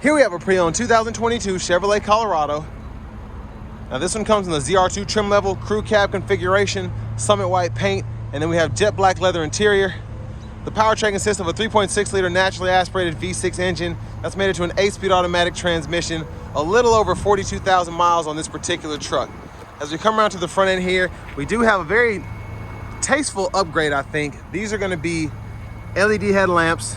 Here we have a pre-owned 2022 Chevrolet Colorado. Now this one comes in the ZR2 trim level, crew cab configuration, summit white paint, and then we have jet black leather interior. The powertrain consists of a 3.6 liter naturally aspirated V6 engine that's made it to an 8-speed automatic transmission, a little over 42,000 miles on this particular truck. As we come around to the front end here, we do have a very tasteful upgrade, I think. These are gonna be LED headlamps,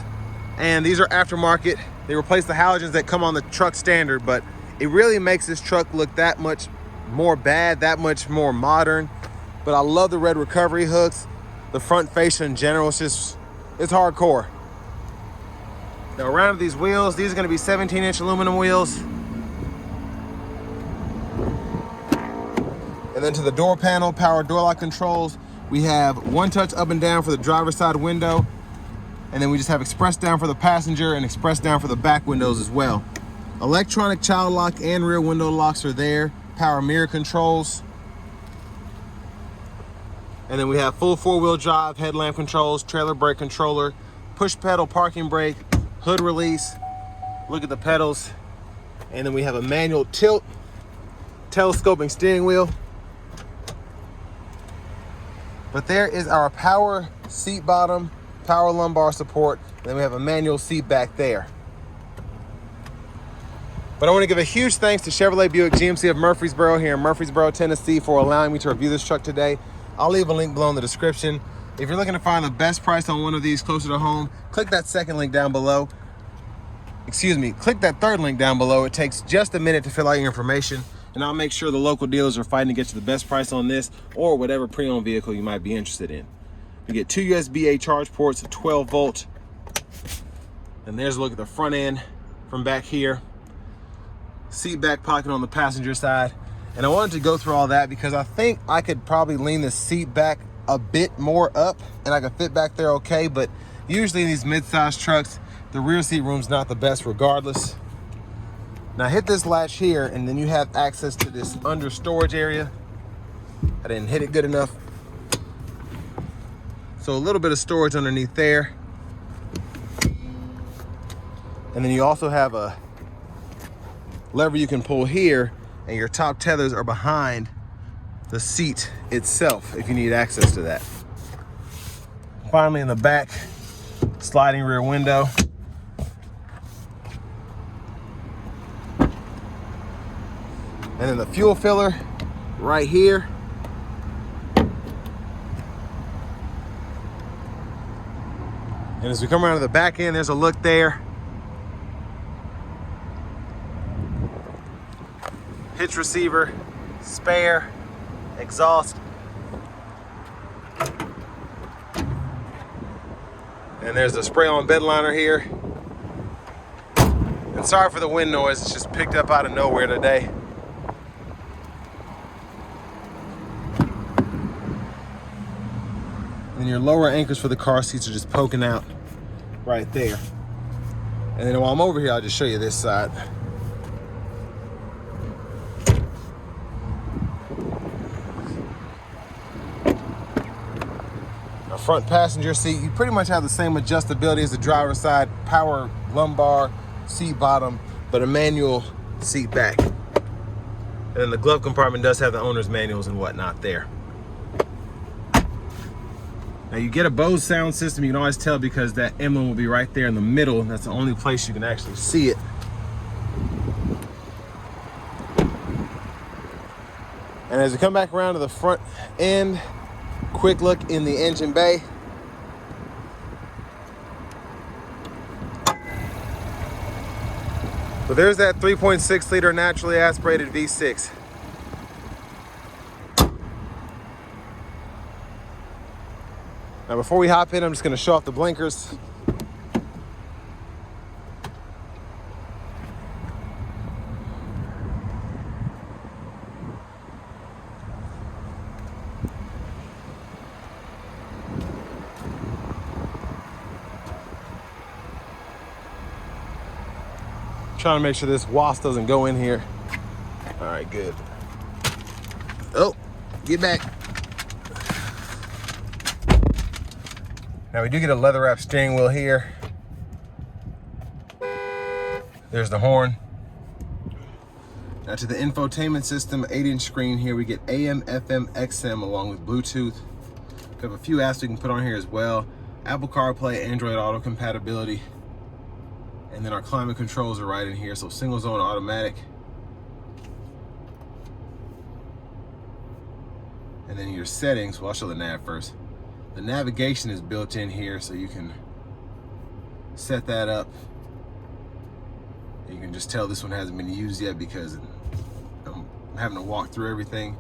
and these are aftermarket. They replace the halogens that come on the truck standard, but it really makes this truck look that much more bad, that much more modern. But I love the red recovery hooks, the front fascia in general. It's hardcore. Now around these wheels, these are gonna be 17-inch aluminum wheels. And then to the door panel, power door lock controls, we have one touch up and down for the driver's side window. And then we just have express down for the passenger and express down for the back windows as well. Electronic child lock and rear window locks are there. Power mirror controls. And then we have full 4-wheel drive, headlamp controls, trailer brake controller, push pedal parking brake, hood release. Look at the pedals. And then we have a manual tilt, telescoping steering wheel. But there is our power seat bottom, power lumbar support, and then we have a manual seat back there. But I want to give a huge thanks to Chevrolet Buick GMC of Murfreesboro here in Murfreesboro, Tennessee for allowing me to review this truck today. I'll leave a link below in the description. If you're looking to find the best price on one of these closer to home, click that second link down below. Excuse me, click that third link down below. It takes just a minute to fill out your information, and I'll make sure the local dealers are fighting to get you the best price on this or whatever pre-owned vehicle you might be interested in. You get 2 USB-A charge ports, a 12 volt. And there's a look at the front end from back here. Seat back pocket on the passenger side. And I wanted to go through all that because I think I could probably lean the seat back a bit more up and I could fit back there okay, but usually in these mid-size trucks, the rear seat room's not the best regardless. Now hit this latch here and then you have access to this under storage area. I didn't hit it good enough. So a little bit of storage underneath there. And then you also have a lever you can pull here, and your top tethers are behind the seat itself if you need access to that. Finally in the back, sliding rear window. And then the fuel filler right here. And as we come around to the back end, there's a look there. Hitch receiver, spare, exhaust. And there's the spray-on bed liner here. And sorry for the wind noise, it's just picked up out of nowhere today. And your lower anchors for the car seats are just poking out right there. And then while I'm over here, I'll just show you this side. Now, front passenger seat, you pretty much have the same adjustability as the driver's side, power lumbar, seat bottom, but a manual seat back. And then the glove compartment does have the owner's manuals and whatnot there. Now you get a Bose sound system, you can always tell because that emblem will be right there in the middle, and that's the only place you can actually see it. And as we come back around to the front end, quick look in the engine bay. So there's that 3.6 liter naturally aspirated V6. Now before we hop in, I'm just gonna show off the blinkers. Trying to make sure this wasp doesn't go in here. All right, good. Oh, get back. Now we do get a leather wrap steering wheel here. There's the horn. Now to the infotainment system, 8-inch screen here. We get AM, FM, XM along with Bluetooth. We have a few apps we can put on here as well. Apple CarPlay, Android Auto compatibility. And then our climate controls are right in here. So single zone automatic. And then your settings, well, I'll show the nav first. The navigation is built in here, so you can set that up. You can just tell this one hasn't been used yet because I'm having to walk through everything.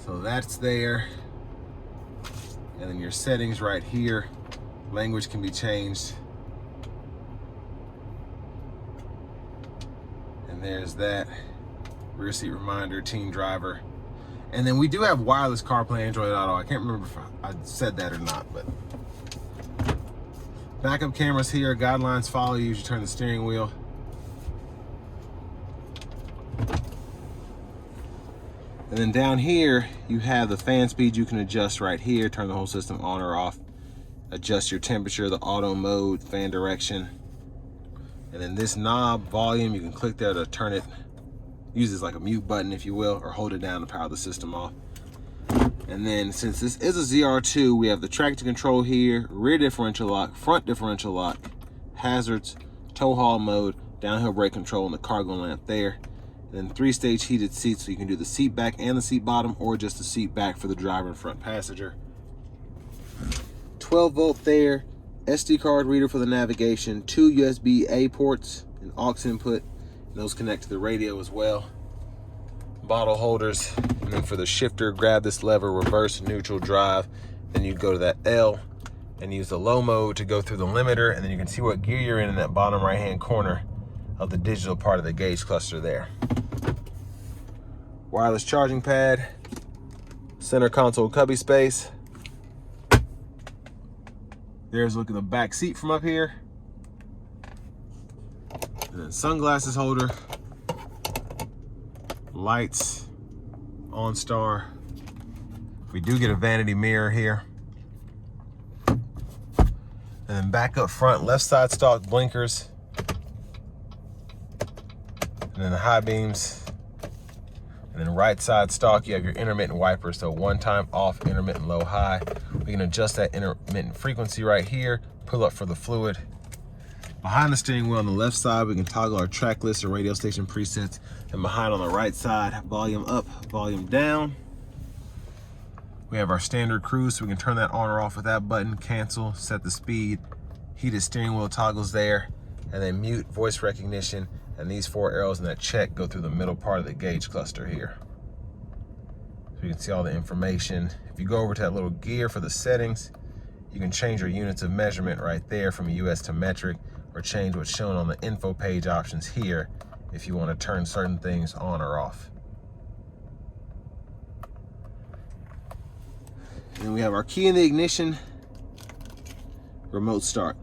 So that's there. And then your settings right here. Language can be changed. And there's that. Rear seat reminder, teen driver. And then we do have wireless CarPlay, Android Auto. I can't remember if I said that or not, but. Backup cameras here, guidelines follow you as you turn the steering wheel. And then down here, you have the fan speed you can adjust right here, turn the whole system on or off, adjust your temperature, the auto mode, fan direction. And then this knob, volume, you can click there to turn it, use it as like a mute button, if you will, or hold it down to power the system off. And then since this is a ZR2, we have the traction control here, rear differential lock, front differential lock, hazards, tow haul mode, downhill brake control, and the cargo lamp there. And then 3-stage heated seats, so you can do the seat back and the seat bottom, or just the seat back for the driver and front passenger. 12-volt there, SD card reader for the navigation, 2 USB-A ports, an aux input, and those connect to the radio as well. Bottle holders, and then for the shifter, grab this lever, reverse, neutral, drive. Then you go to that L and use the low mode to go through the limiter, and then you can see what gear you're in that bottom right-hand corner of the digital part of the gauge cluster there. Wireless charging pad, center console cubby space. There's a look at the back seat from up here. And then sunglasses holder, lights, OnStar. We do get a vanity mirror here. And then back up front, left side stock blinkers. And then the high beams. And then right side stock, you have your intermittent wiper. So one time off, intermittent low, high. We can adjust that intermittent frequency right here, pull up for the fluid. Behind the steering wheel on the left side, we can toggle our track list or radio station presets. And behind on the right side, volume up, volume down. We have our standard cruise, so we can turn that on or off with that button, cancel, set the speed, heated steering wheel toggles there, and then mute, voice recognition. And these 4 arrows in that check go through the middle part of the gauge cluster here. So you can see all the information. If you go over to that little gear for the settings, you can change your units of measurement right there from US to metric, or change what's shown on the info page options here if you want to turn certain things on or off. And then we have our key in the ignition, remote start.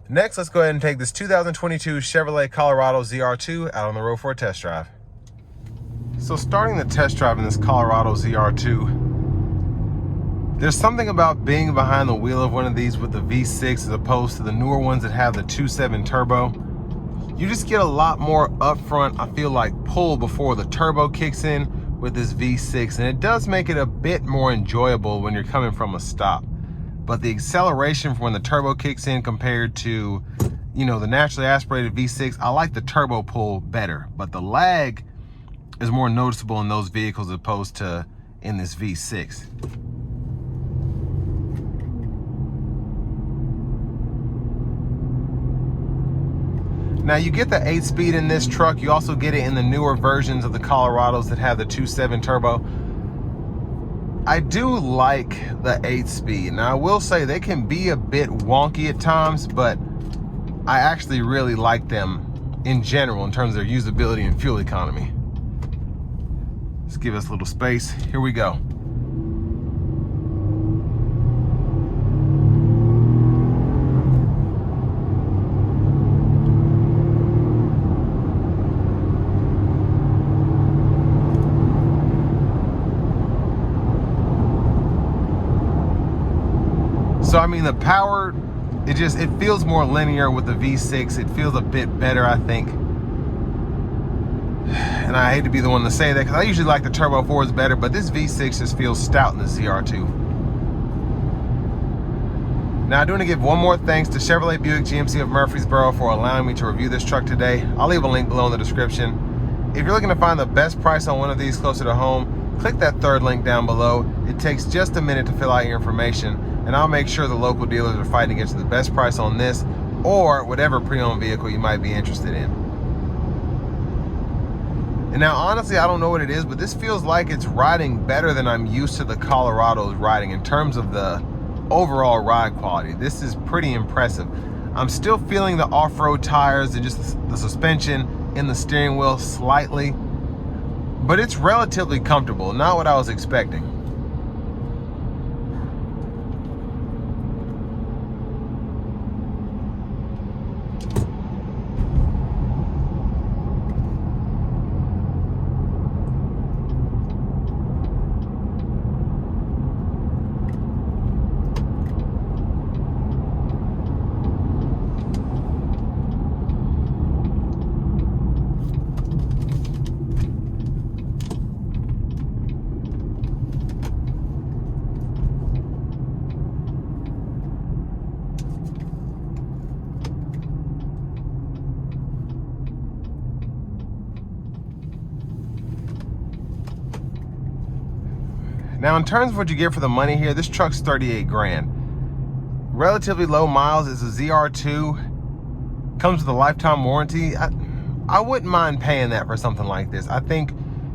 Next, let's go ahead and take this 2022 Chevrolet Colorado ZR2 out on the road for a test drive. So starting the test drive in this Colorado ZR2, there's something about being behind the wheel of one of these with the V6 as opposed to the newer ones that have the 2.7 turbo. You just get a lot more upfront, I feel like, pull before the turbo kicks in with this V6, and it does make it a bit more enjoyable when you're coming from a stop. But the acceleration from when the turbo kicks in compared to, you know, the naturally aspirated V6, I like the turbo pull better. But the lag is more noticeable in those vehicles as opposed to in this V6. Now you get the 8-speed in this truck. You also get it in the newer versions of the Colorados that have the 2.7 turbo. I do like the 8-speed. Now I will say they can be a bit wonky at times, but I actually really like them in general in terms of their usability and fuel economy. Let's give us a little space. Here we go. So I mean, the power it feels more linear with the V6. It feels a bit better, I think. And I hate to be the one to say that because I usually like the Turbo 4s better, but this V6 just feels stout in the ZR2. Now I do want to give one more thanks to Chevrolet Buick GMC of Murfreesboro for allowing me to review this truck today. I'll leave a link below in the description. If you're looking to find the best price on one of these closer to home, click that third link down below. It takes just a minute to fill out your information, and I'll make sure the local dealers are fighting to get you the best price on this or whatever pre-owned vehicle you might be interested in. And now, honestly, I don't know what it is, but this feels like it's riding better than I'm used to the Colorado's riding in terms of the overall ride quality. This is pretty impressive. I'm still feeling the off-road tires and just the suspension in the steering wheel slightly, but it's relatively comfortable, not what I was expecting. Now, in terms of what you get for the money here, this truck's 38 grand. Relatively low miles. It's a ZR2. Comes with a lifetime warranty. I wouldn't mind paying that for something like this. I think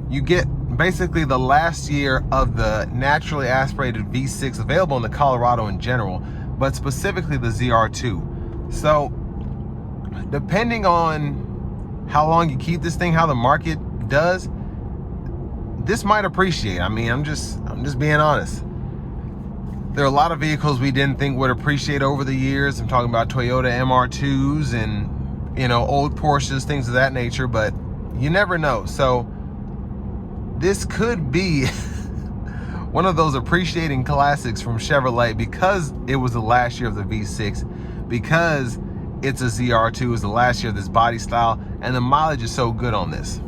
you get basically the last year of the naturally aspirated V6 available in the Colorado in general, but specifically the ZR2. So, depending on how long you keep this thing, how the market does, this might appreciate. I mean, I'm just being honest. There are a lot of vehicles we didn't think would appreciate over the years. I'm talking about Toyota MR2s and, you know, old Porsches, things of that nature, but you never know. So this could be one of those appreciating classics from Chevrolet because it was the last year of the V6, because it's a ZR2, it was the last year of this body style, and the mileage is so good on this.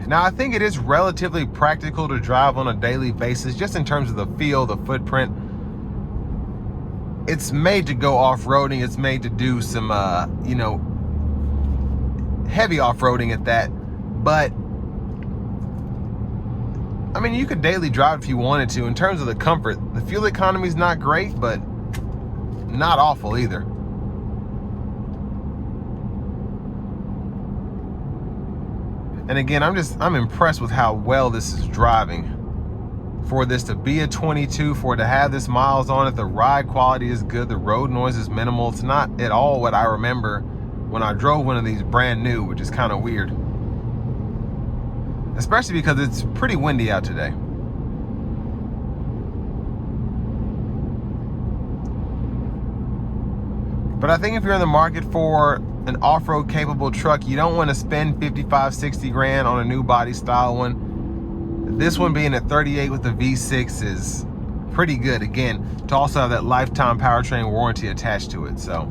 Now, I think it is relatively practical to drive on a daily basis, just in terms of the feel, the footprint. It's made to go off-roading. It's made to do some, you know, heavy off-roading at that. But, I mean, you could daily drive if you wanted to. In terms of the comfort, the fuel economy is not great, but not awful either. And again, I'm impressed with how well this is driving. For this to be a 22, for it to have this miles on it, the ride quality is good, the road noise is minimal. It's not at all what I remember when I drove one of these brand new, which is kind of weird. Especially because it's pretty windy out today. But I think if you're in the market for an off-road capable truck, you don't want to spend 55, 60 grand on a new body style one. This one being at 38 with the V6 is pretty good, again, to also have that lifetime powertrain warranty attached to it. So,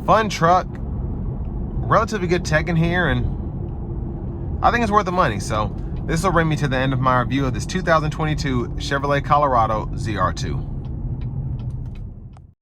fun truck, relatively good tech in here, and I think it's worth the money. So, this will bring me to the end of my review of this 2022 Chevrolet Colorado ZR2.